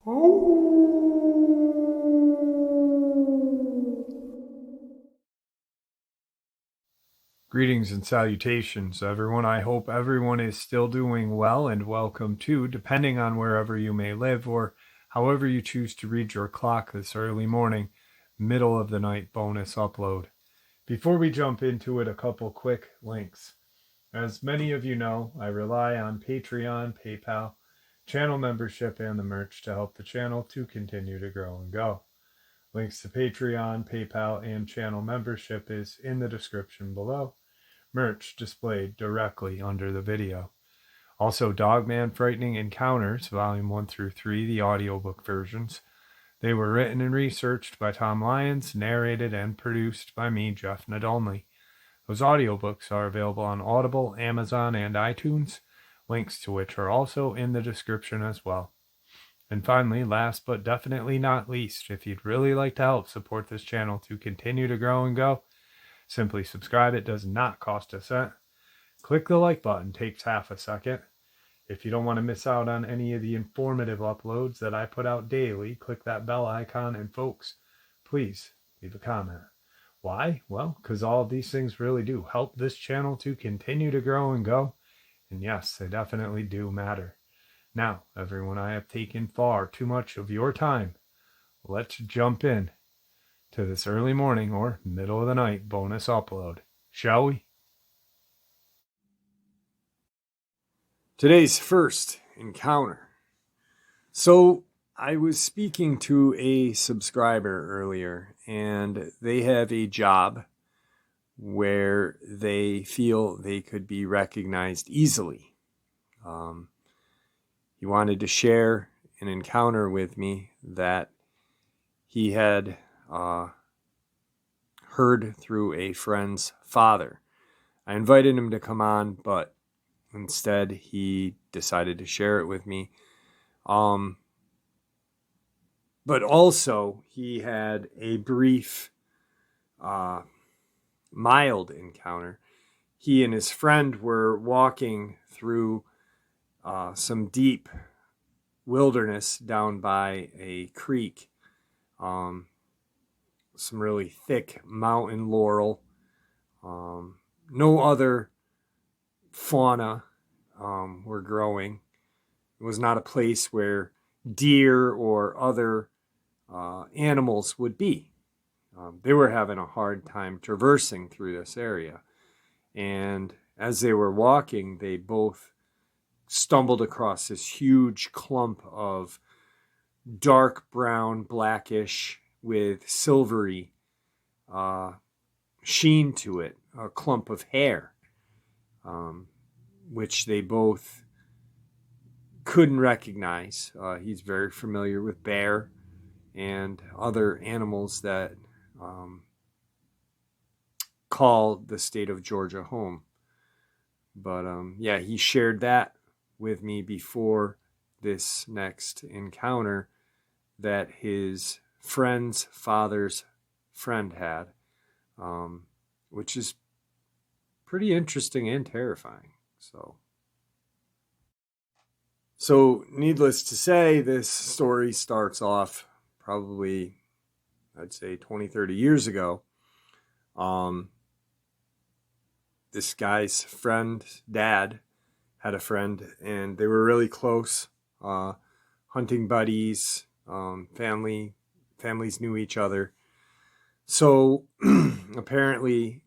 Greetings and salutations, everyone. I hope everyone is still doing well, and welcome to, depending on wherever you may live or however you choose to read your clock this early morning, middle of the night bonus upload. Before we jump into it, a couple quick links. As many of you know, I rely on Patreon, PayPal, channel membership, and the merch to help the channel to continue to grow and go. Links to Patreon, PayPal, and channel membership is in the description below. Merch displayed directly under the video. Also, Dogman Frightening Encounters, Volume 1 through 3, the audiobook versions. They were written and researched by Tom Lyons, narrated and produced by me, Jeff Nadolny. Those audiobooks are available on Audible, Amazon, and iTunes, links to which are also in the description as well. And finally, last but definitely not least, if you'd really like to help support this channel to continue to grow and go, simply subscribe. It does not cost a cent. Click the like button, takes half a second. If you don't want to miss out on any of the informative uploads that I put out daily, click that bell icon, and folks, please leave a comment. Why? Well, because all of these things really do help this channel to continue to grow and go. And yes, they definitely do matter. Now, everyone, I have taken far too much of your time. Let's jump in to this early morning or middle of the night bonus upload, shall we? Today's first encounter. So I was speaking to a subscriber earlier, and they have a job where they feel they could be recognized easily. He wanted to share an encounter with me that he had heard through a friend's father. I invited him to come on, but instead he decided to share it with me. But also he had a brief, mild encounter. He and his friend were walking through some deep wilderness down by a creek. Some really thick mountain laurel. No other fauna were growing. It was not a place where deer or other animals would be. They were having a hard time traversing through this area. And as they were walking, they both stumbled across this huge clump of dark brown, blackish, with silvery sheen to it, a clump of hair, which they both couldn't recognize. He's very familiar with bear and other animals that call the state of Georgia home. But yeah, he shared that with me before this next encounter that his friend's father's friend had, which is pretty interesting and terrifying. So needless to say, this story starts off probably, I'd say 20, 30 years ago. This guy's friend, dad, had a friend, and they were really close, hunting buddies, families knew each other. So apparently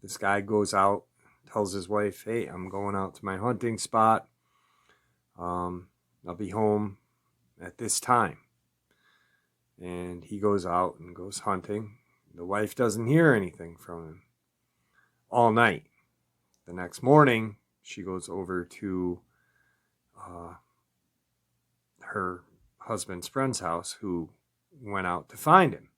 this guy goes out, tells his wife, hey, I'm going out to my hunting spot. I'll be home at this time. And he goes out and goes hunting. The wife doesn't hear anything from him all night. The next morning, she goes over to her husband's friend's house, who went out to find him.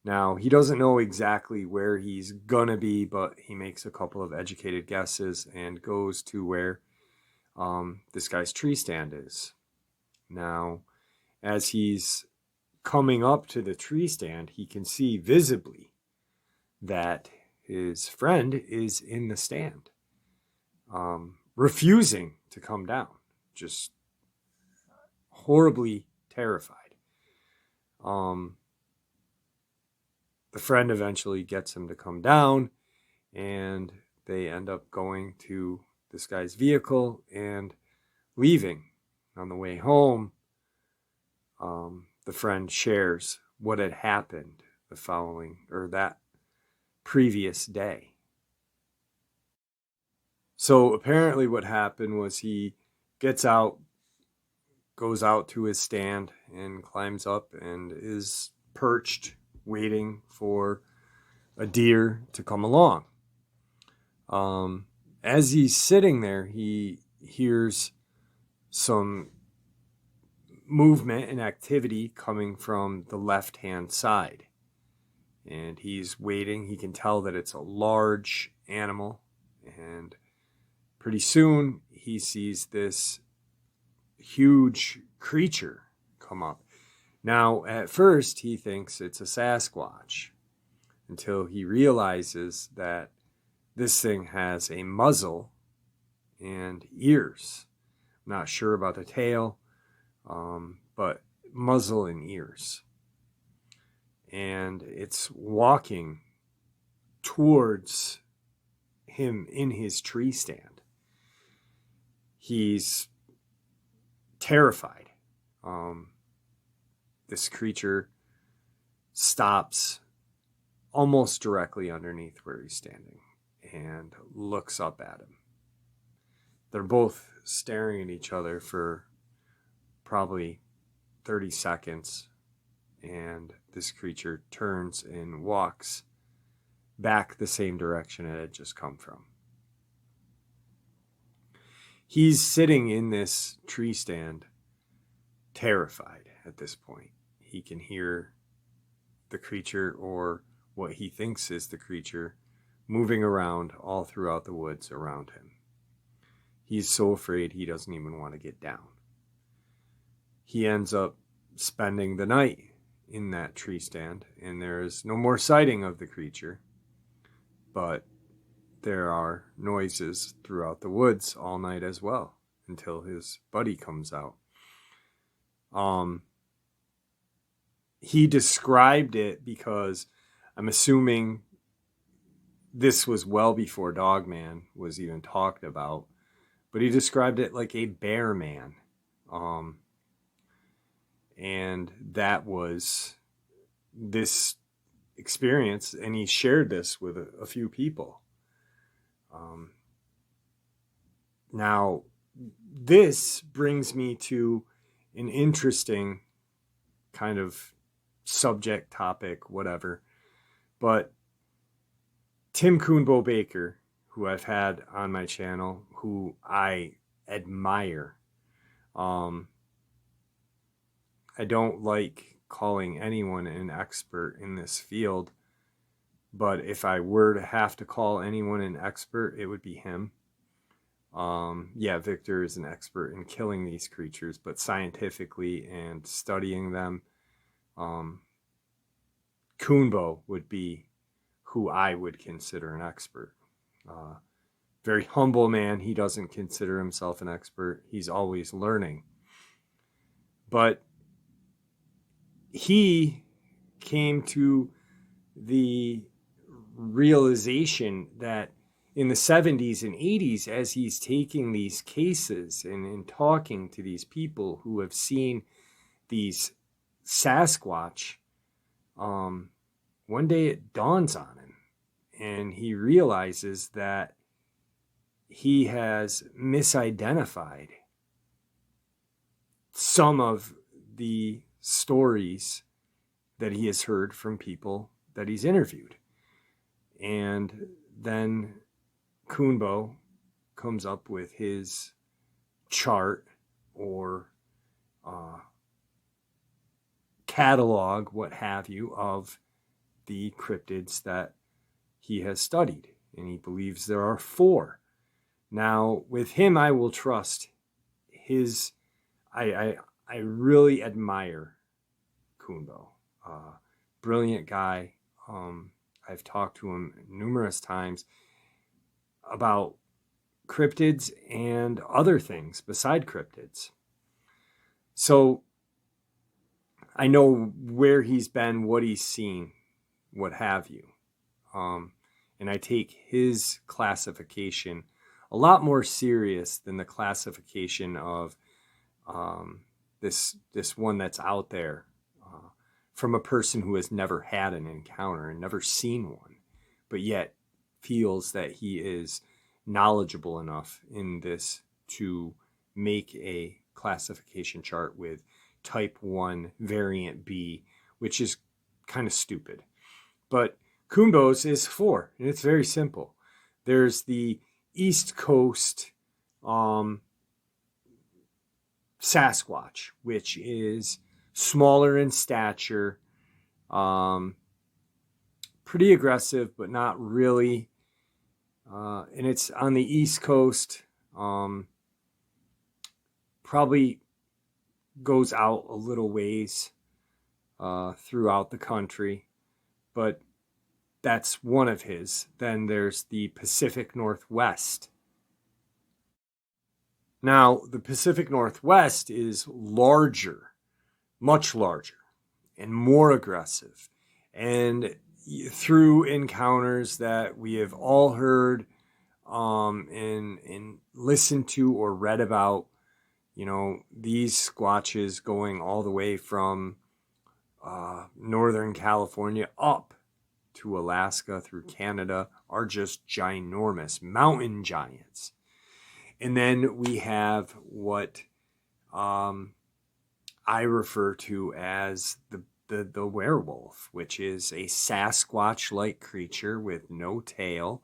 Now, he doesn't know exactly where he's gonna be, but he makes a couple of educated guesses and goes to where this guy's tree stand is. Now, as he's coming up to the tree stand, he can see visibly that his friend is in the stand, refusing to come down, just horribly terrified. The friend eventually gets him to come down, and they end up going to this guy's vehicle and leaving. On the way home, the friend shares what had happened that previous day. So apparently what happened was he gets out, goes out to his stand, and climbs up and is perched, waiting for a deer to come along. As he's sitting there, he hears some movement and activity coming from the left-hand side. And he's waiting. He can tell that it's a large animal. And pretty soon he sees this huge creature come up. Now, at first, he thinks it's a Sasquatch until he realizes that this thing has a muzzle and ears. I'm not sure about the tail, but muzzle and ears. And it's walking towards him in his tree stand. He's terrified. This creature stops almost directly underneath where he's standing and looks up at him. They're both staring at each other for probably 30 seconds, and this creature turns and walks back the same direction it had just come from. He's sitting in this tree stand, terrified at this point. He can hear the creature, or what he thinks is the creature, moving around all throughout the woods around him. He's so afraid he doesn't even want to get down. He ends up spending the night in that tree stand, and there is no more sighting of the creature, but there are noises throughout the woods all night as well until his buddy comes out. He described it, because I'm assuming this was well before Dogman was even talked about, but he described it like a bear man. And that was this experience, and he shared this with a few people. Now, this brings me to an interesting kind of subject, topic, whatever. But Tim Coonbo Baker, who I've had on my channel, who I admire. I don't like calling anyone an expert in this field, but if I were to have to call anyone an expert, it would be him. Yeah, Victor is an expert in killing these creatures, but scientifically and studying them, Coonbo would be who I would consider an expert. Very humble man. He doesn't consider himself an expert. He's always learning. But he came to the realization that in the 70s and 80s, as he's taking these cases and talking to these people who have seen these Sasquatch, one day it dawns on him, and he realizes that he has misidentified some of the stories that he has heard from people that he's interviewed. And then Coonbo comes up with his chart or catalog, what have you, of the cryptids that he has studied. And he believes there are 4. Now, with him, I will trust his... I really admire Coonbo. Brilliant guy. I've talked to him numerous times about cryptids and other things beside cryptids. So I know where he's been, what he's seen, what have you. And I take his classification a lot more serious than the classification of this one that's out there from a person who has never had an encounter and never seen one, but yet feels that he is knowledgeable enough in this to make a classification chart with type 1 variant B, which is kind of stupid. But Kuhnbo's is 4, and it's very simple. There's the East Coast Sasquatch, which is smaller in stature, pretty aggressive, but not really. And it's on the East Coast, probably goes out a little ways throughout the country, but that's one of his. Then there's the Pacific Northwest. Now, the Pacific Northwest is larger, much larger, and more aggressive. And through encounters that we have all heard and listened to or read about, these squatches going all the way from Northern California up to Alaska through Canada are just ginormous mountain giants. And then we have what I refer to as the werewolf, which is a Sasquatch-like creature with no tail,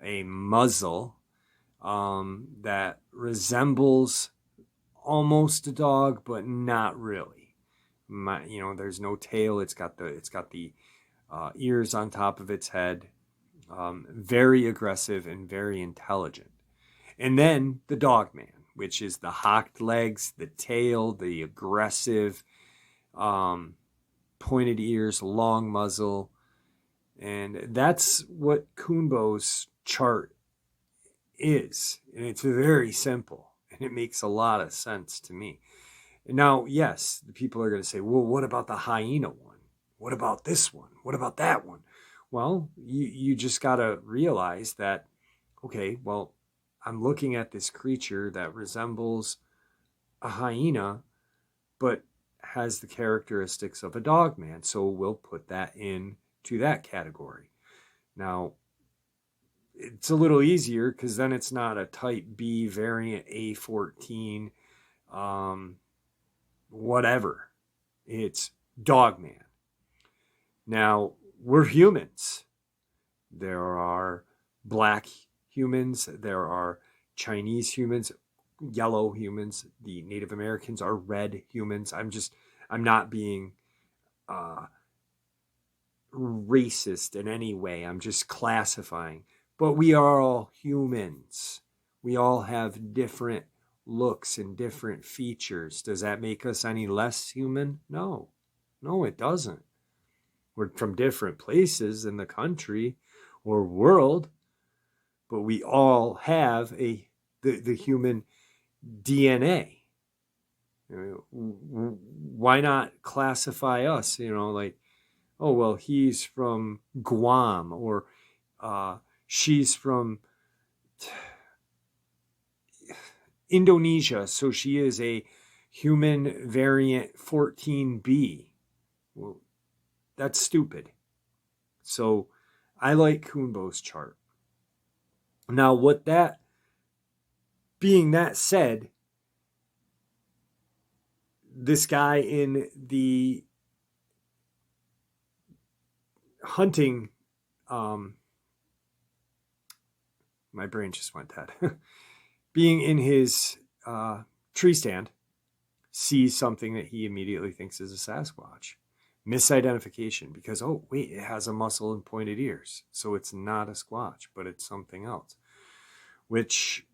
a muzzle that resembles almost a dog, but not really. There's no tail. It's got the ears on top of its head. Very aggressive and very intelligent. And then the Dogman, which is the hocked legs, the tail, the aggressive, pointed ears, long muzzle. And that's what Kuhnbo's chart is. And it's very simple. And it makes a lot of sense to me. And now, yes, the people are going to say, well, what about the hyena one? What about this one? What about that one? Well, you just got to realize that, okay, well, I'm looking at this creature that resembles a hyena, but has the characteristics of a dogman. So we'll put that into that category. Now, it's a little easier because then it's not a type B variant A14, whatever. It's dogman. Now, we're humans. There are black humans, there are Chinese humans, yellow humans, the Native Americans are red humans. I'm not being racist in any way. I'm just classifying. But we are all humans. We all have different looks and different features. Does that make us any less human? No, it doesn't. We're from different places in the country or world, but we all have the human DNA. Why not classify us? Like, oh, well, he's from Guam, or she's from Indonesia, so she is a human variant 14B. Well, that's stupid. So I like Kuhnbo's chart. Now, being that said, this guy in the hunting, my brain just went dead. Being in his tree stand, sees something that he immediately thinks is a Sasquatch. Misidentification because, oh, wait, it has a muzzle and pointed ears. So it's not a Squatch, but it's something else. Which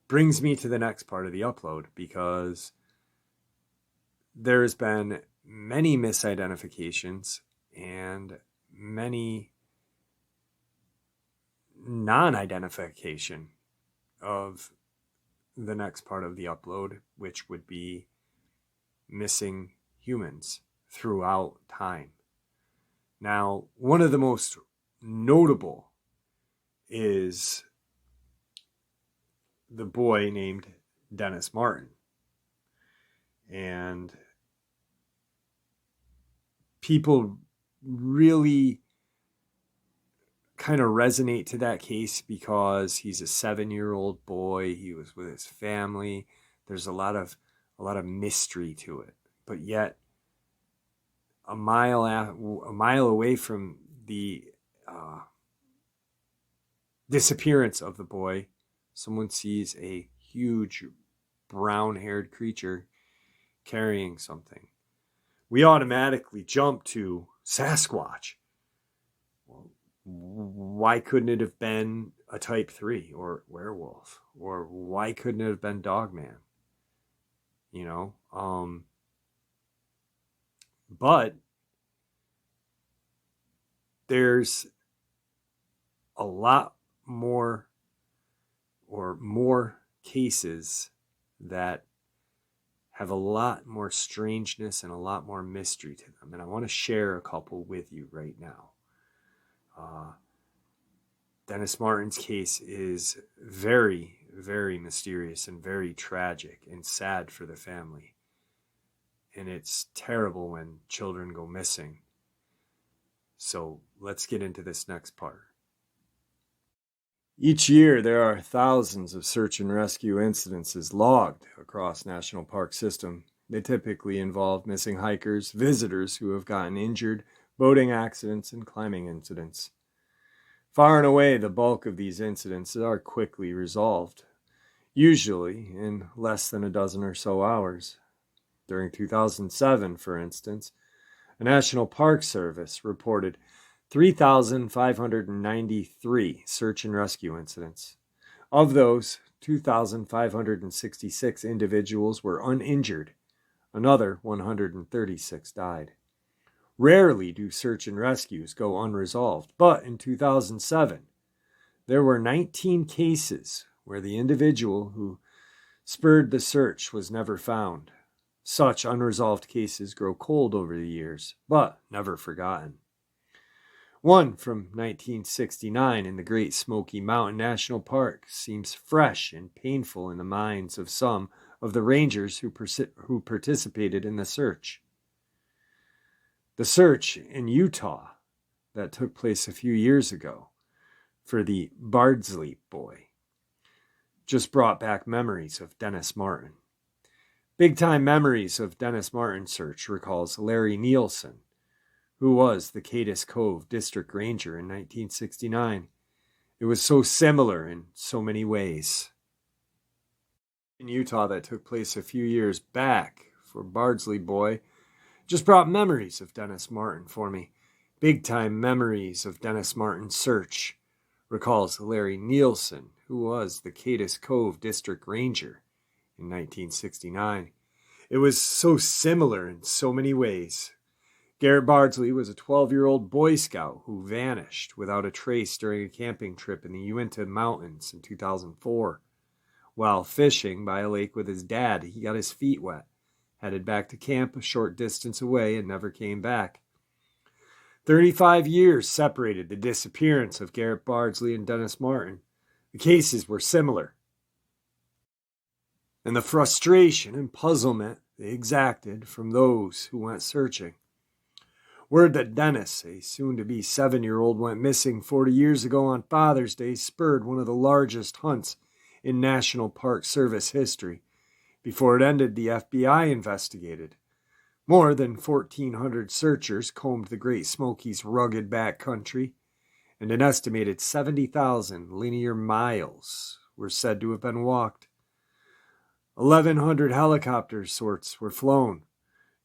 brings me to the next part of the upload, because there's been many misidentifications and many non-identification of the next part of the upload, which would be missing humans throughout time. Now, one of the most notable is the boy named Dennis Martin. And people really kind of resonate to that case because he's a 7-year-old boy. He was with his family. There's a lot of mystery to it. But yet, a mile away from the disappearance of the boy, someone sees a huge brown-haired creature carrying something. We automatically jump to Sasquatch. Well, why couldn't it have been a type 3 or werewolf? Or why couldn't it have been Dogman? You know? But there's a lot more cases that have a lot more strangeness and a lot more mystery to them. And I want to share a couple with you right now. Dennis Martin's case is very, very mysterious and very tragic and sad for the family. And it's terrible when children go missing. So let's get into this next part. Each year, there are thousands of search and rescue incidences logged across National Park System. They typically involve missing hikers, visitors who have gotten injured, boating accidents, and climbing incidents. Far and away, the bulk of these incidents are quickly resolved, usually in less than a dozen or so hours. During 2007, for instance, a National Park Service reported 3,593 search and rescue incidents. Of those, 2,566 individuals were uninjured. Another 136 died. Rarely do search and rescues go unresolved, but in 2007, there were 19 cases where the individual who spurred the search was never found. Such unresolved cases grow cold over the years, but never forgotten. One from 1969 in the Great Smoky Mountain National Park seems fresh and painful in the minds of some of the rangers who participated in the search. The search in Utah that took place a few years ago for the Bardsley boy just brought back memories of Dennis Martin. Big-time memories of Dennis Martin's search recalls Larry Nielsen, who was the Cadiz Cove District Ranger in 1969. It was so similar in so many ways. In Utah that took place a few years back for Bardsley boy just brought memories of Dennis Martin for me. Big-time memories of Dennis Martin's search recalls Larry Nielsen, who was the Cadiz Cove District Ranger in 1969. It was so similar in so many ways. Garrett Bardsley was a 12-year-old Boy Scout who vanished without a trace during a camping trip in the Uinta Mountains in 2004. While fishing by a lake with his dad, he got his feet wet, headed back to camp a short distance away, and never came back. 35 years separated the disappearance of Garrett Bardsley and Dennis Martin. The cases were similar. And the frustration and puzzlement they exacted from those who went searching. Word that Dennis, a soon-to-be 7-year-old, went missing 40 years ago on Father's Day spurred one of the largest hunts in National Park Service history. Before it ended, the FBI investigated. More than 1,400 searchers combed the Great Smokies' rugged backcountry, and an estimated 70,000 linear miles were said to have been walked. 1,100 helicopter sorts were flown.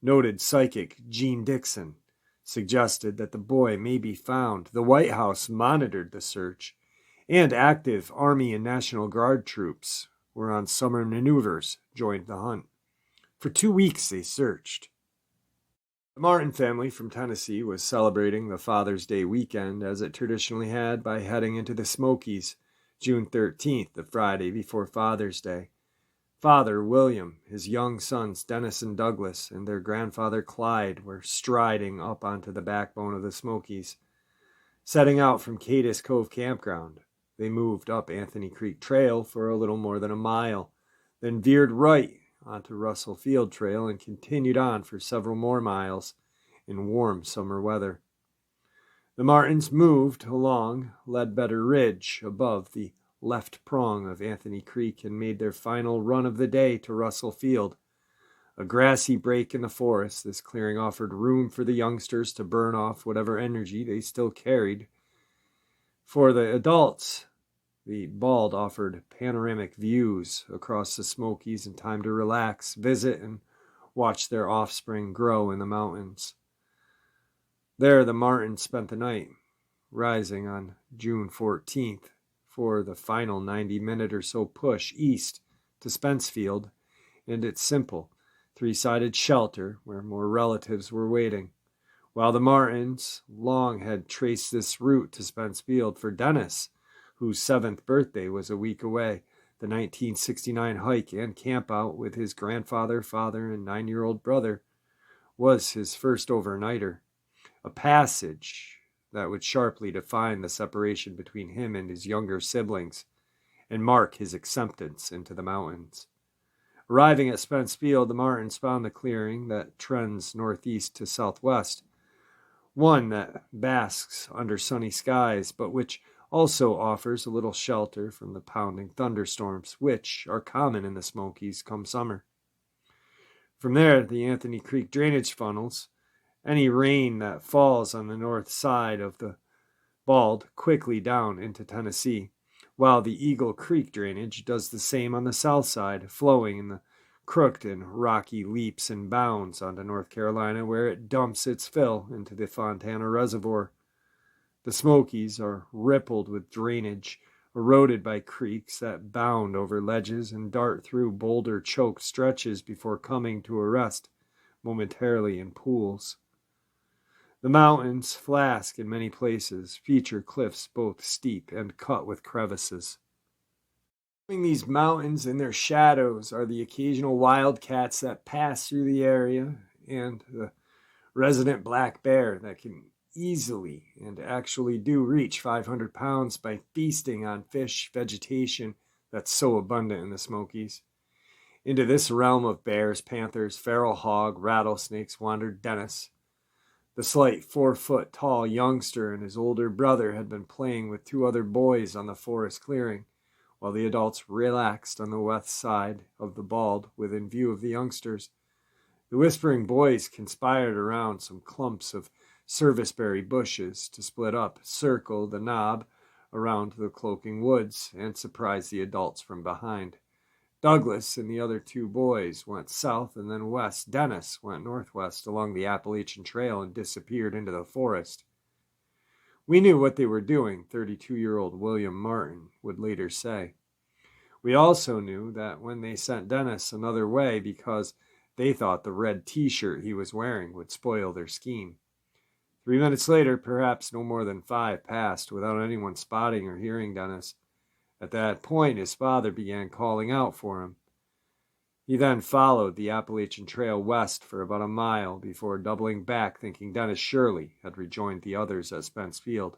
Noted psychic Gene Dixon suggested that the boy may be found. The White House monitored the search, and active Army and National Guard troops were on summer maneuvers, joined the hunt. For 2 weeks they searched. The Martin family from Tennessee was celebrating the Father's Day weekend as it traditionally had by heading into the Smokies June 13th, the Friday before Father's Day. Father William, his young sons Dennis and Douglas, and their grandfather Clyde were striding up onto the backbone of the Smokies. Setting out from Cadiz Cove Campground, they moved up Anthony Creek Trail for a little more than a mile, then veered right onto Russell Field Trail and continued on for several more miles in warm summer weather. The Martins moved along Ledbetter Ridge above the left prong of Anthony Creek and made their final run of the day to Russell Field. A grassy break in the forest, this clearing offered room for the youngsters to burn off whatever energy they still carried. For the adults, the bald offered panoramic views across the Smokies and time to relax, visit, and watch their offspring grow in the mountains. There the Martins spent the night, rising on June 14th for the final 90-minute or so push east to Spencefield and its simple three-sided shelter where more relatives were waiting. While the Martins long had traced this route to Spencefield for Dennis, whose 7th birthday was a week away, the 1969 hike and campout with his grandfather, father, and 9-year-old brother was his first overnighter, a passage that would sharply define the separation between him and his younger siblings and mark his acceptance into the mountains. Arriving at Spencefield, the Martins found the clearing that trends northeast to southwest, one that basks under sunny skies, but which also offers a little shelter from the pounding thunderstorms, which are common in the Smokies come summer. From there, the Anthony Creek drainage funnels any rain that falls on the north side of the Bald quickly down into Tennessee, while the Eagle Creek drainage does the same on the south side, flowing in the crooked and rocky leaps and bounds onto North Carolina, where it dumps its fill into the Fontana Reservoir. The Smokies are rippled with drainage, eroded by creeks that bound over ledges and dart through boulder-choked stretches before coming to a rest momentarily in pools. The mountains, Flask in many places, feature cliffs both steep and cut with crevices. Between these mountains and their shadows are the occasional wildcats that pass through the area and the resident black bear that can easily and actually do reach 500 pounds by feasting on fish vegetation that's so abundant in the Smokies. Into this realm of bears, panthers, feral hog, rattlesnakes wandered Dennis. The slight 4-foot-tall youngster and his older brother had been playing with 2 other boys on the forest clearing, while the adults relaxed on the west side of the Bald within view of the youngsters. The whispering boys conspired around some clumps of serviceberry bushes to split up, circle the knob around the cloaking woods, and surprise the adults from behind. Douglas and the other 2 boys went south and then west. Dennis went northwest along the Appalachian Trail and disappeared into the forest. We knew what they were doing, 32-year-old William Martin would later say. We also knew that when they sent Dennis another way because they thought the red t-shirt he was wearing would spoil their scheme. 3 minutes later, perhaps no more than 5 passed without anyone spotting or hearing Dennis. At that point, his father began calling out for him. He then followed the Appalachian Trail west for about a mile before doubling back, thinking Dennis surely had rejoined the others at Spencefield.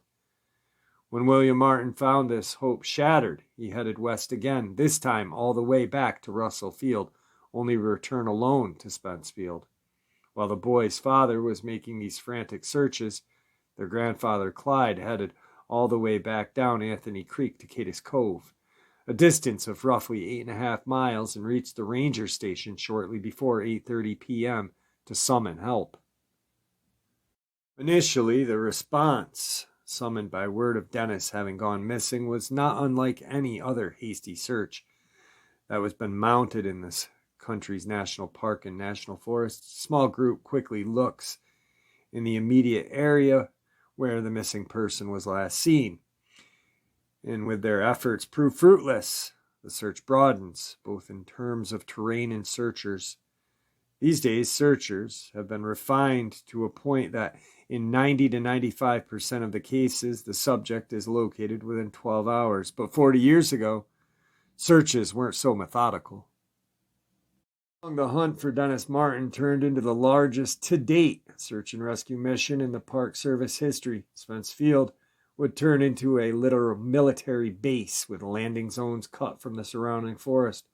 When William Martin found this hope shattered, he headed west again, this time all the way back to Russell Field, only to return alone to Spencefield. While the boy's father was making these frantic searches, their grandfather Clyde headed all the way back down Anthony Creek to Cadiz Cove, a distance of roughly 8.5 miles, and reached the ranger station shortly before 8:30 p.m. to summon help. Initially, the response, summoned by word of Dennis having gone missing, was not unlike any other hasty search that was been mounted in this country's national park and national forest. A small group quickly looks in the immediate area where the missing person was last seen. And with their efforts prove fruitless, the search broadens, both in terms of terrain and searchers. These days, searchers have been refined to a point that in 90 to 95% of the cases, the subject is located within 12 hours. But 40 years ago, searches weren't so methodical. The hunt for Dennis Martin turned into the largest to date search and rescue mission in the Park Service history. Spence Field would turn into a literal military base with landing zones cut from the surrounding forest.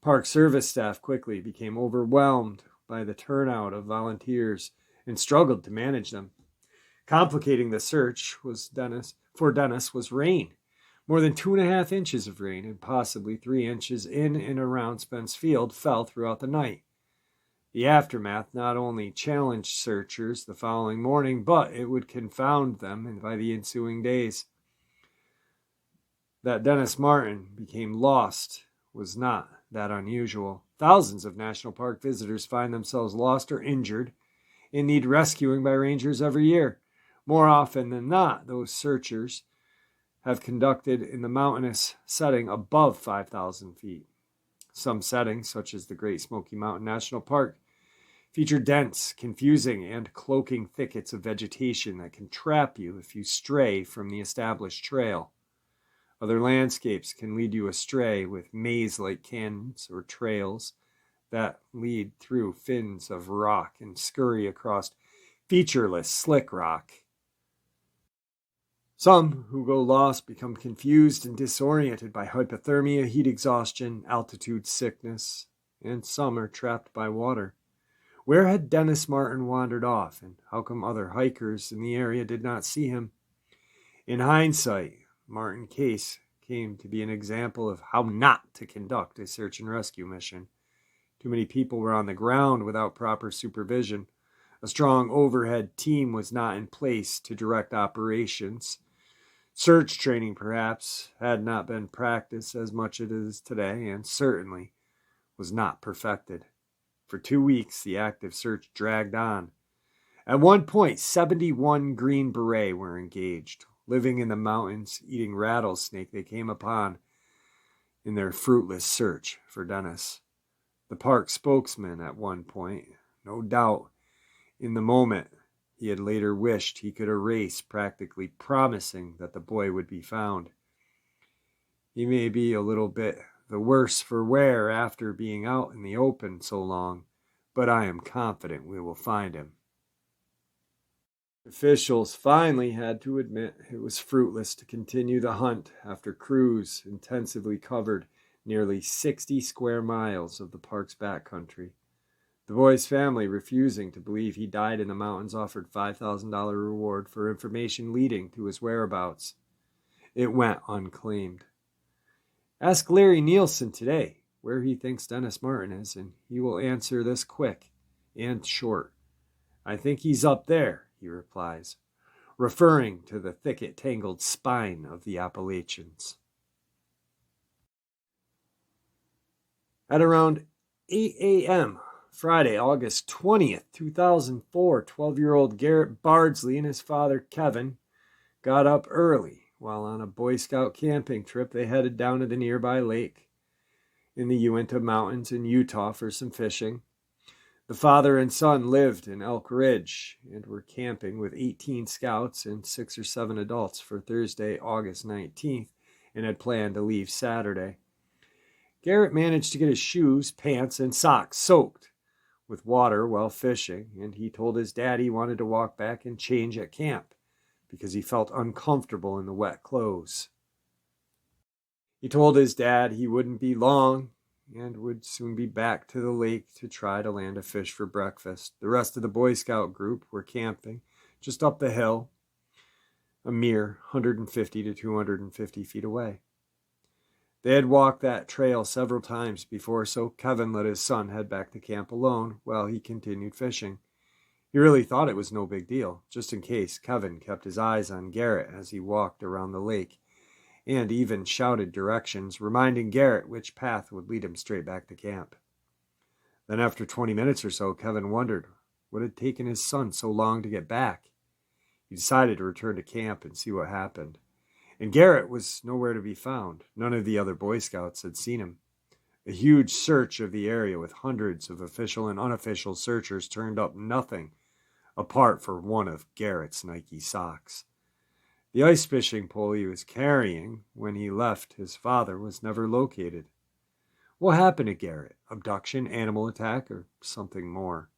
Park Service staff quickly became overwhelmed by the turnout of volunteers and struggled to manage them. Complicating the search was Dennis was rain. More than 2.5 inches of rain and possibly 3 inches in and around Spence Field fell throughout the night. The aftermath not only challenged searchers the following morning, but it would confound them by the ensuing days. That Dennis Martin became lost was not that unusual. Thousands of national park visitors find themselves lost or injured and need rescuing by rangers every year. More often than not, those searchers have conducted in the mountainous setting above 5,000 feet. Some settings, such as the Great Smoky Mountain National Park, feature dense, confusing, and cloaking thickets of vegetation that can trap you if you stray from the established trail. Other landscapes can lead you astray with maze-like canyons or trails that lead through fins of rock and scurry across featureless, slick rock. Some who go lost become confused and disoriented by hypothermia, heat exhaustion, altitude sickness, and some are trapped by water. Where had Dennis Martin wandered off, and how come other hikers in the area did not see him? In hindsight, Martin's case came to be an example of how not to conduct a search and rescue mission. Too many people were on the ground without proper supervision. A strong overhead team was not in place to direct operations. Search training, perhaps, had not been practiced as much as it is today, and certainly was not perfected. For 2 weeks, the active search dragged on. At one point, 71 Green Beret were engaged, living in the mountains, eating rattlesnake they came upon in their fruitless search for Dennis. The park spokesman at one point, no doubt, in the moment, he had later wished he could erase, practically promising that the boy would be found. He may be a little bit the worse for wear after being out in the open so long, but I am confident we will find him. Officials finally had to admit it was fruitless to continue the hunt after crews intensively covered nearly 60 square miles of the park's backcountry. The boy's family, refusing to believe he died in the mountains, offered $5,000 reward for information leading to his whereabouts. It went unclaimed. Ask Larry Nielsen today where he thinks Dennis Martin is, and he will answer this quick and short. I think he's up there, he replies, referring to the thicket-tangled spine of the Appalachians. At around 8 a.m., Friday, August 20th, 2004, 12-year-old Garrett Bardsley and his father, Kevin, got up early. While on a Boy Scout camping trip, they headed down to the nearby lake in the Uinta Mountains in Utah for some fishing. The father and son lived in Elk Ridge and were camping with 18 scouts and 6 or 7 adults for Thursday, August 19th, and had planned to leave Saturday. Garrett managed to get his shoes, pants, and socks soaked with water while fishing, and he told his dad he wanted to walk back and change at camp because he felt uncomfortable in the wet clothes. He told his dad he wouldn't be long and would soon be back to the lake to try to land a fish for breakfast. The rest of the Boy Scout group were camping just up the hill, a mere 150 to 250 feet away. They had walked that trail several times before, so Kevin let his son head back to camp alone while he continued fishing. He really thought it was no big deal. Just in case, Kevin kept his eyes on Garrett as he walked around the lake, and even shouted directions, reminding Garrett which path would lead him straight back to camp. Then after 20 minutes or so, Kevin wondered what had taken his son so long to get back. He decided to return to camp and see what happened. And Garrett was nowhere to be found. None of the other Boy Scouts had seen him. A huge search of the area with hundreds of official and unofficial searchers turned up nothing apart from one of Garrett's Nike socks. The ice fishing pole he was carrying when he left his father was never located. What happened to Garrett? Abduction, animal attack, or something more?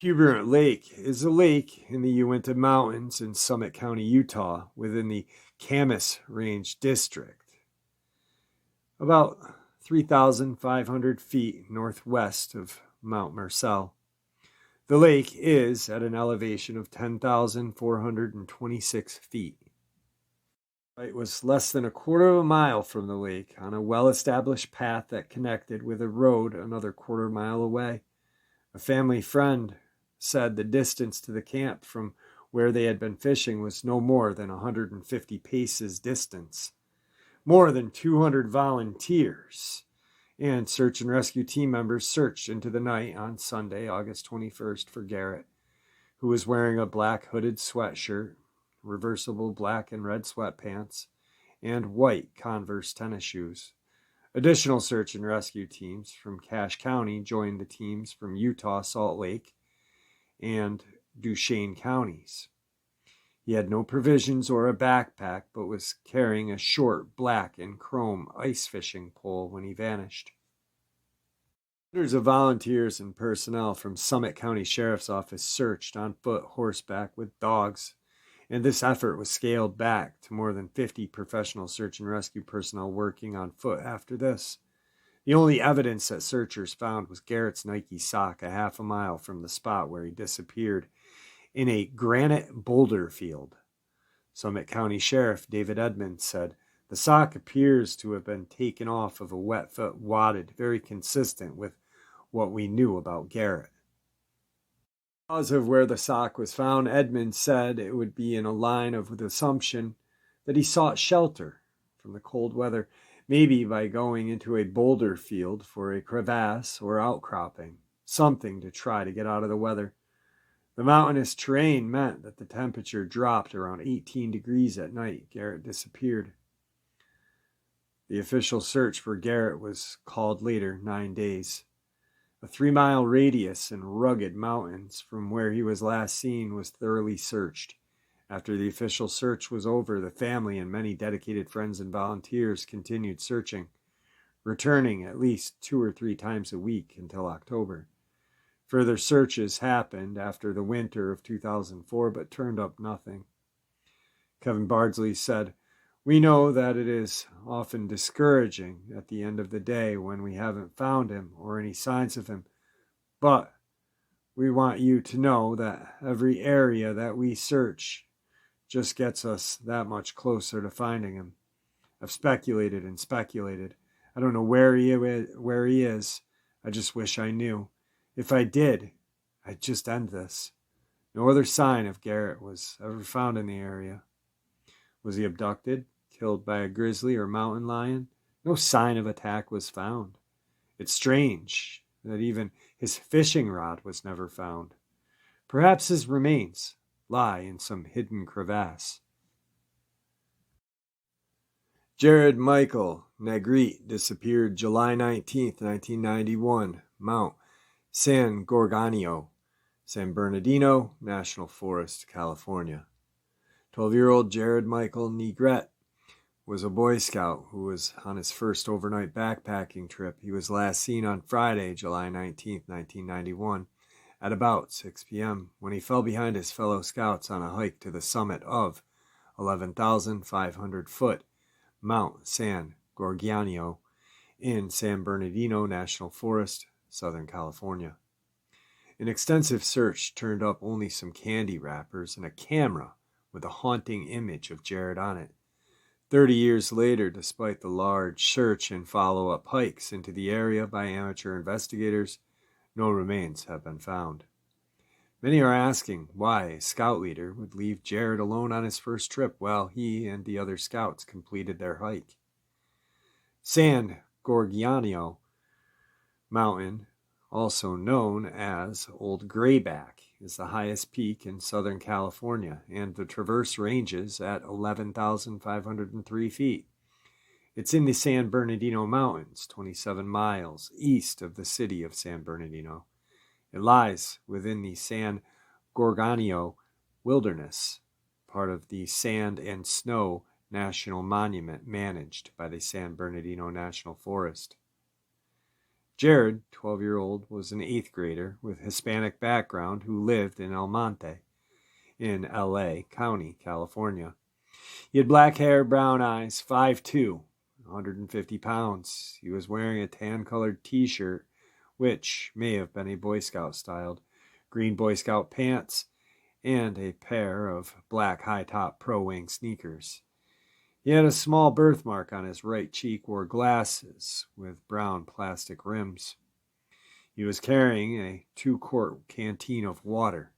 Hubert Lake is a lake in the Uinta Mountains in Summit County, Utah, within the Camas Range District, about 3,500 feet northwest of Mount Marcel. The lake is at an elevation of 10,426 feet. It was less than a quarter of a mile from the lake on a well-established path that connected with a road another quarter mile away. A family friend said the distance to the camp from where they had been fishing was no more than 150 paces distance. More than 200 volunteers and search and rescue team members searched into the night on Sunday, August 21st, for Garrett, who was wearing a black hooded sweatshirt, reversible black and red sweatpants, and white Converse tennis shoes. Additional search and rescue teams from Cache County joined the teams from Utah, Salt Lake, and Duchesne counties. He had no provisions or a backpack, but was carrying a short black and chrome ice fishing pole when he vanished. Hundreds of volunteers and personnel from Summit County Sheriff's Office searched on foot, horseback, with dogs, and this effort was scaled back to more than 50 professional search and rescue personnel working on foot after this. The only evidence that searchers found was Garrett's Nike sock a half a mile from the spot where he disappeared in a granite boulder field. Summit County Sheriff David Edmonds said, "The sock appears to have been taken off of a wet foot wadded, very consistent with what we knew about Garrett." Because of where the sock was found, Edmonds said it would be in a line of the assumption that he sought shelter from the cold weather, maybe by going into a boulder field for a crevasse or outcropping, something to try to get out of the weather. The mountainous terrain meant that the temperature dropped around 18 degrees at night. Garrett disappeared. The official search for Garrett was called later, 9 days. A 3-mile radius and rugged mountains from where he was last seen was thoroughly searched. After the official search was over, the family and many dedicated friends and volunteers continued searching, returning at least 2 or 3 times a week until October. Further searches happened after the winter of 2004, but turned up nothing. Kevin Bardsley said, "We know that it is often discouraging at the end of the day when we haven't found him or any signs of him, but we want you to know that every area that we search just gets us that much closer to finding him. I've speculated and speculated. I don't know where he is. I just wish I knew. If I did, I'd just end this. No other sign of Garrett was ever found in the area. Was he abducted, killed by a grizzly or mountain lion? No sign of attack was found. It's strange that even his fishing rod was never found. Perhaps his remains lie in some hidden crevasse." Jared Michael Negrete disappeared July 19, 1991, Mount San Gorgonio, San Bernardino National Forest, California. 12-year-old Jared Michael Negrete was a Boy Scout who was on his first overnight backpacking trip. He was last seen on Friday, July 19, 1991, at about 6 p.m. when he fell behind his fellow scouts on a hike to the summit of 11,500-foot Mount San Gorgonio in San Bernardino National Forest, Southern California. An extensive search turned up only some candy wrappers and a camera with a haunting image of Jared on it. 30 years later, despite the large search and follow-up hikes into the area by amateur investigators, no remains have been found. Many are asking why a scout leader would leave Jared alone on his first trip while he and the other scouts completed their hike. San Gorgonio Mountain, also known as Old Grayback, is the highest peak in Southern California, and the traverse ranges at 11,503 feet. It's in the San Bernardino Mountains, 27 miles east of the city of San Bernardino. It lies within the San Gorgonio Wilderness, part of the Sand and Snow National Monument managed by the San Bernardino National Forest. Jared, 12-year-old, was an 8th grader with Hispanic background who lived in El Monte in LA County, California. He had black hair, brown eyes, 5'2", 150 pounds. He was wearing a tan-colored t-shirt, which may have been a Boy Scout-styled, green Boy Scout pants, and a pair of black high-top pro-wing sneakers. He had a small birthmark on his right cheek, wore glasses with brown plastic rims. He was carrying a 2-quart canteen of water.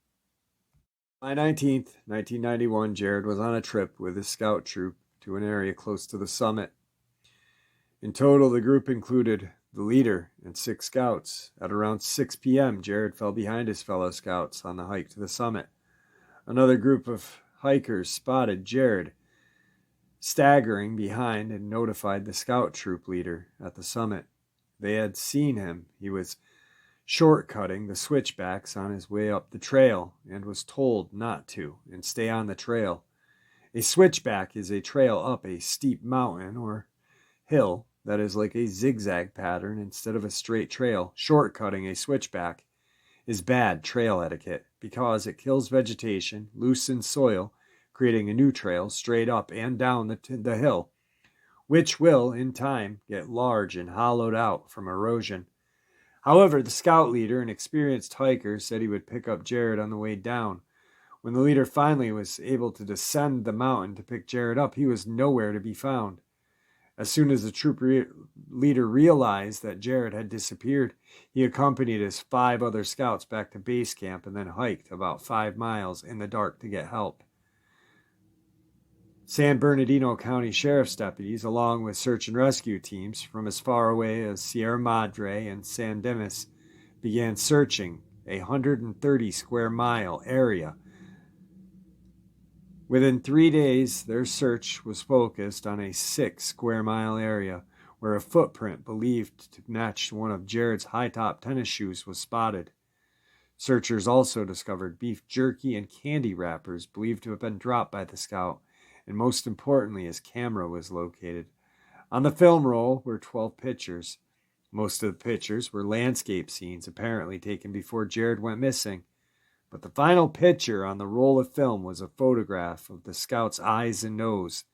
July 19th, 1991, Jared was on a trip with his scout troop to an area close to the summit. In total, the group included the leader and 6 scouts. At around 6 p.m., Jared fell behind his fellow scouts on the hike to the summit. Another group of hikers spotted Jared staggering behind and notified the scout troop leader at the summit. They had seen him. He was shortcutting the switchbacks on his way up the trail and was told not to and stay on the trail. A switchback is a trail up a steep mountain or hill that is like a zigzag pattern instead of a straight trail. Shortcutting a switchback is bad trail etiquette because it kills vegetation, loosens soil, creating a new trail straight up and down the hill, which will, in time, get large and hollowed out from erosion. However, the scout leader, an experienced hiker, said he would pick up Jared on the way down. When the leader finally was able to descend the mountain to pick Jared up, he was nowhere to be found. As soon as the troop leader realized that Jared had disappeared, he accompanied his 5 other scouts back to base camp and then hiked about 5 miles in the dark to get help. San Bernardino County Sheriff's deputies, along with search and rescue teams from as far away as Sierra Madre and San Dimas, began searching a 130 square mile area. Within 3 days, their search was focused on a 6 square mile area where a footprint believed to match one of Jared's high-top tennis shoes was spotted. Searchers also discovered beef jerky and candy wrappers believed to have been dropped by the scout, and most importantly, his camera was located. On the film roll were 12 pictures. Most of the pictures were landscape scenes apparently taken before Jared went missing. But the final picture on the roll of film was a photograph of the scout's eyes and nose,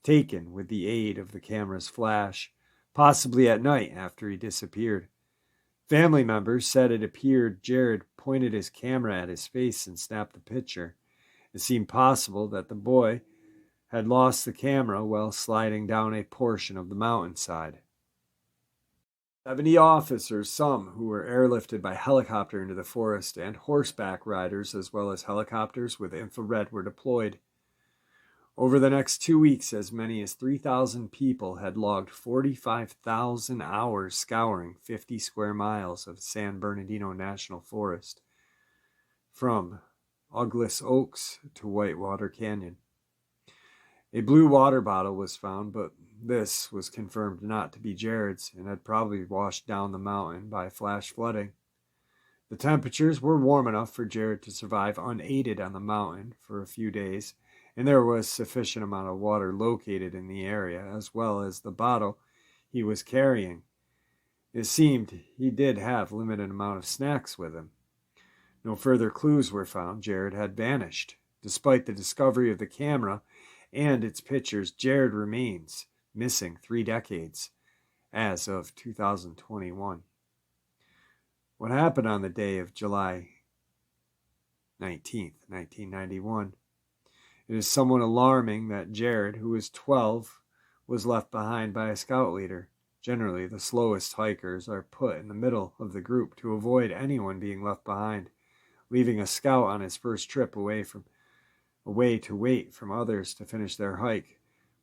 taken with the aid of the camera's flash, possibly at night after he disappeared. Family members said it appeared Jared pointed his camera at his face and snapped the picture. It seemed possible that the boy had lost the camera while sliding down a portion of the mountainside. 70 officers, some who were airlifted by helicopter into the forest, and horseback riders, as well as helicopters with infrared, were deployed. Over the next 2 weeks, as many as 3,000 people had logged 45,000 hours scouring 50 square miles of San Bernardino National Forest, from Douglas Oaks to Whitewater Canyon. A blue water bottle was found, but this was confirmed not to be Jared's and had probably washed down the mountain by flash flooding. The temperatures were warm enough for Jared to survive unaided on the mountain for a few days, and there was sufficient amount of water located in the area, as well as the bottle he was carrying. It seemed he did have a limited amount of snacks with him. No further clues were found. Jared had vanished. Despite the discovery of the camera and its pictures, Jared remains missing 3 decades as of 2021. What happened on the day of July 19th, 1991? It is somewhat alarming that Jared, who was 12, was left behind by a scout leader. Generally, the slowest hikers are put in the middle of the group to avoid anyone being left behind. Leaving a scout on his first trip away to wait from others to finish their hike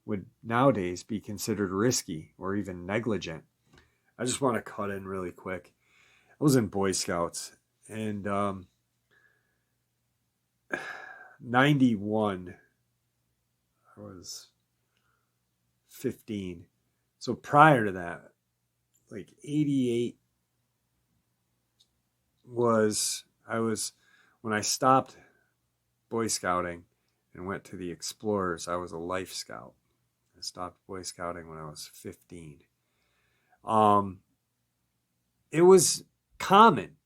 would nowadays be considered risky or even negligent. I just want to cut in really quick. I was in Boy Scouts, and 91, I was 15. So prior to that, like 88 when I stopped Boy Scouting, and went to the Explorers. I was a Life Scout. I stopped Boy Scouting when I was 15. It was common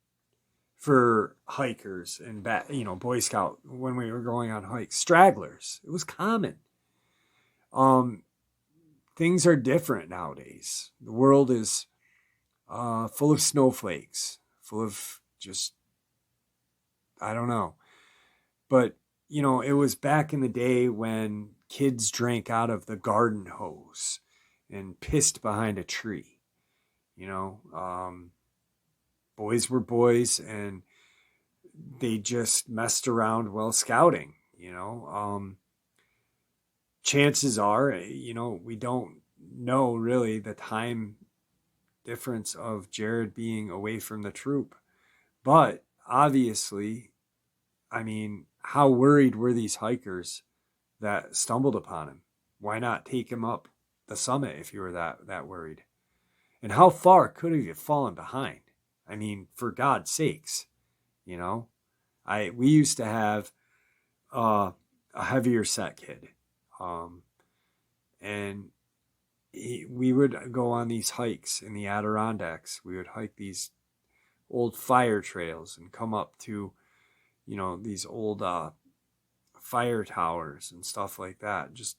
for hikers and Boy Scout when we were going on hikes, stragglers. It was common. Things are different nowadays. The world is full of snowflakes, full of just, I don't know. But, it was back in the day when kids drank out of the garden hose and pissed behind a tree. Boys were boys, and they just messed around while scouting. Chances are, we don't know really the time difference of Jared being away from the troop. But obviously, how worried were these hikers that stumbled upon him? Why not take him up the summit if you were that worried? And how far could he have fallen behind? For God's sakes, we used to have a heavier set kid, and we would go on these hikes in the Adirondacks. We would hike these old fire trails and come up to, these old fire towers and stuff like that. Just,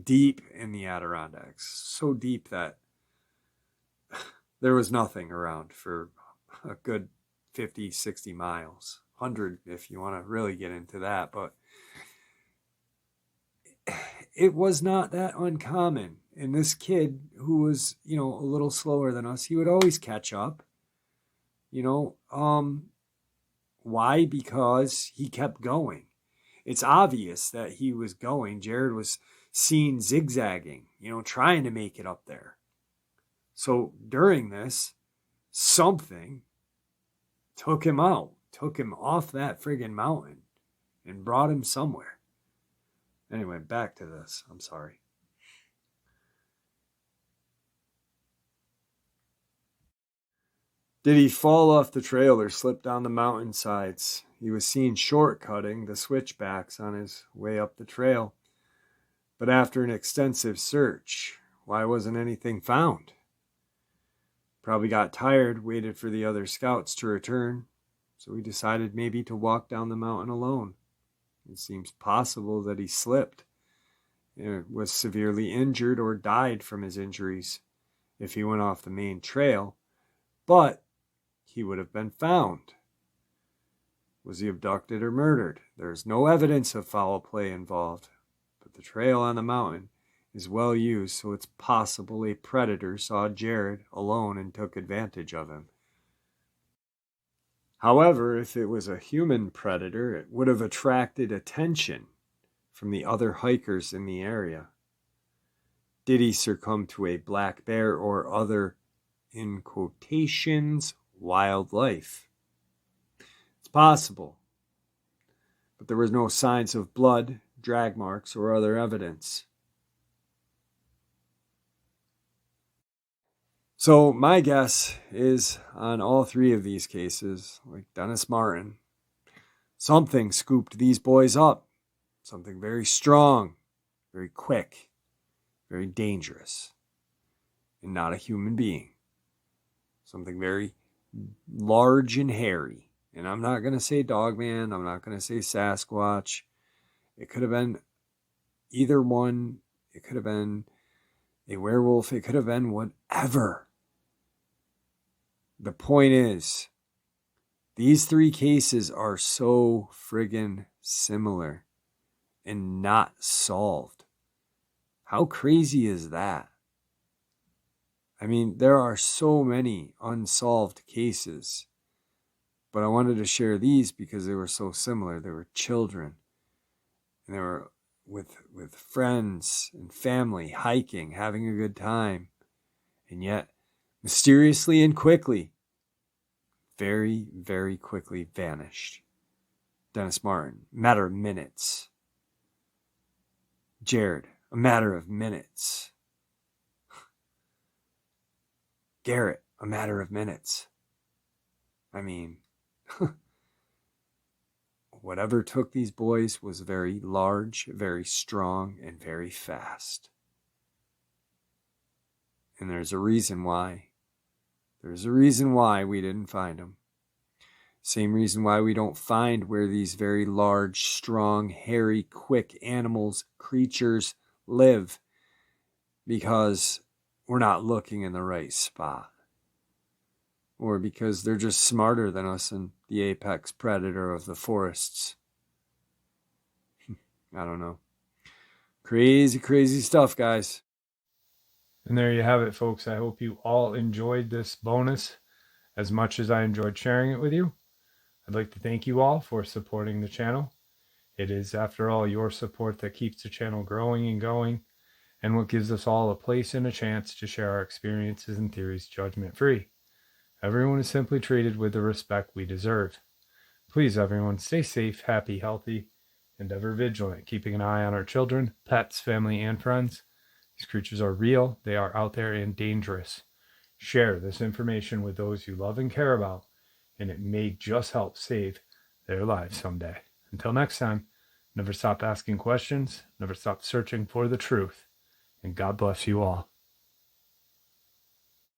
deep in the Adirondacks, so deep that there was nothing around for a good 50, 60 miles, 100 if you want to really get into that. But it was not that uncommon. And this kid who was, a little slower than us, he would always catch up. Why? Because he kept going. It's obvious that he was going. Jared was seen zigzagging, trying to make it up there. So during this, something took him out, took him off that friggin' mountain and brought him somewhere. Anyway, back to this. I'm sorry. Did he fall off the trail or slip down the mountainsides? He was seen shortcutting the switchbacks on his way up the trail. But after an extensive search, why wasn't anything found? Probably got tired, waited for the other scouts to return, so he decided maybe to walk down the mountain alone. It seems possible that he slipped, was severely injured, or died from his injuries if he went off the main trail, but he would have been found. Was he abducted or murdered? There's no evidence of foul play involved, but the trail on the mountain is well used, so it's possible a predator saw Jared alone and took advantage of him. However, if it was a human predator, it would have attracted attention from the other hikers in the area. Did he succumb to a black bear or other, in quotations, wildlife? It's possible, but there was no signs of blood, drag marks, or other evidence. So my guess is on all three of these cases, like Dennis Martin, something scooped these boys up. Something very strong, very quick, very dangerous, and not a human being. Something very large and hairy. And I'm not going to say Dogman. I'm not going to say Sasquatch. It could have been either one. It could have been a werewolf. It could have been whatever. The point is, these three cases are so friggin' similar and not solved. How crazy is that? There are so many unsolved cases, but I wanted to share these because they were so similar. They were children, and they were with friends and family, hiking, having a good time, and yet mysteriously and quickly, very, very quickly vanished. Dennis Martin, matter of minutes. Jared, a matter of minutes. Garrett, a matter of minutes. whatever took these boys was very large, very strong, and very fast. And there's a reason why. There's a reason why we didn't find them. Same reason why we don't find where these very large, strong, hairy, quick animals, creatures live. Because we're not looking in the right spot. Or because they're just smarter than us and the apex predator of the forests. I don't know. Crazy, crazy stuff, guys. And there you have it, folks. I hope you all enjoyed this bonus as much as I enjoyed sharing it with you. I'd like to thank you all for supporting the channel. It is, after all, your support that keeps the channel growing and going, and what gives us all a place and a chance to share our experiences and theories judgment-free. Everyone is simply treated with the respect we deserve. Please, everyone, stay safe, happy, healthy, and ever vigilant, keeping an eye on our children, pets, family, and friends. These creatures are real, they are out there and dangerous. Share this information with those you love and care about, and it may just help save their lives someday. Until next time, never stop asking questions, never stop searching for the truth, and God bless you all.